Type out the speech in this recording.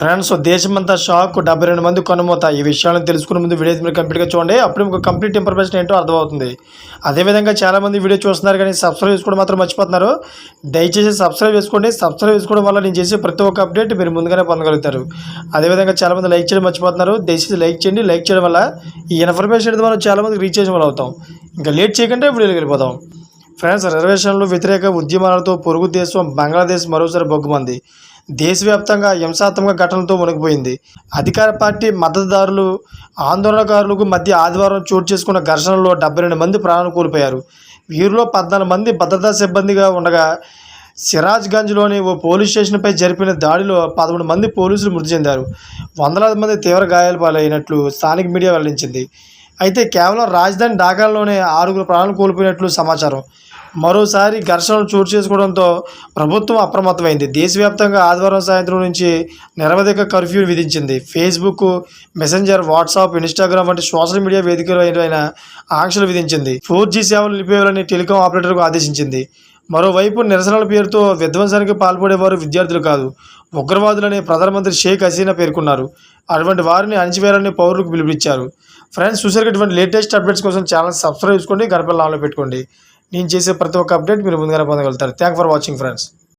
Friends దేశమంతా shock 72 మంది కనుమూత. ఈ విషయాలను తెలుసుకునే ముందు వీడియో మీరు కంప్లీట్గా చూడండి. అప్పుడు మీకు కంప్లీట్ ఇన్ఫర్మేషన్ ఏంటో అర్థమవుతుంది. అదేవిధంగా చాలామంది వీడియో చూస్తున్నారు కానీ సబ్స్క్రైబ్ చేసుకోవడం మాత్రం మర్చిపోతున్నారు. దయచేసి సబ్స్క్రైబ్ చేసుకోండి. సబ్స్క్రైబ్ చేసుకోవడం వల్ల నేను చేసే ప్రతి ఒక్క అప్డేట్ మీరు ముందుగానే పొందగలుగుతారు. అదేవిధంగా చాలామంది లైక్ చేయడం మర్చిపోతున్నారు. దయచేసి లైక్ చేయండి. లైక్ చేయడం వల్ల ఈ ఇన్ఫర్మేషన్ అనేది మనం చాలామందికి రీచ్ చేసే వాళ్ళు అవుతాం. ఇంకా లేట్ చేయకుండా వీడియోకి వెళ్ళిపోతాం. ఫ్రెండ్స్ రిజర్వేషన్లు వ్యతిరేక ఉద్యమాలతో పొరుగు దేశం బంగ్లాదేశ్ మరోసారి బొగ్గుమంది. దేశవ్యాప్తంగా హింసాత్మక ఘటనలతో మునిగిపోయింది. అధికార పార్టీ మద్దతుదారులు ఆందోళనకారులకు మధ్య ఆదివారం చోటు చేసుకున్న ఘర్షణలో 72 మంది ప్రాణాలు కోల్పోయారు. వీరిలో 14 మంది భద్రతా సిబ్బందిగా ఉండగా సిరాజ్గంజ్లోని ఓ పోలీస్ స్టేషన్పై జరిపిన దాడిలో 11 మంది పోలీసులు మృతి చెందారు. వందలాది మంది తీవ్ర గాయాల పాలైనట్లు స్థానిక మీడియా వెల్లడించింది. అయితే కేవలం రాజధాని ఢాకాలోనే 6 ప్రాణాలు కోల్పోయినట్లు సమాచారం. మరోసారి ఘర్షణలు చోటు చేసుకోవడంతో ప్రభుత్వం అప్రమత్తమైంది. దేశవ్యాప్తంగా ఆదివారం సాయంత్రం నుంచి నిరవధిక కర్ఫ్యూ విధించింది. ఫేస్బుక్, మెసెంజర్, వాట్సాప్, ఇన్స్టాగ్రామ్ వంటి సోషల్ మీడియా వేదికలైన ఆంక్షలు విధించింది. 4G సేవలు నిలిపేయాలని టెలికాం ఆపరేటర్కు ఆదేశించింది. మరోవైపు నిరసనల పేరుతో విధ్వంసానికి పాల్పడేవారు విద్యార్థులు కాదు, ఉగ్రవాదులని ప్రధానమంత్రి షేక్ హసీనా పేర్కొన్నారు. అటువంటి వారిని అణిచివేయాలని పౌరులకు పిలుపునిచ్చారు. ఫ్రెండ్స్ చూసారు ఇటువంటి లేటెస్ట్ అప్డేట్స్ కోసం ఛానల్ సబ్స్క్రైబ్ చేసుకోండి, గడపల ఆన్లో పెట్టుకోండి. నేను చేసే ప్రతి ఒక్క అప్డేట్ మీరు ముందుగానే పొందగలుగుతారు. Thank for watching friends.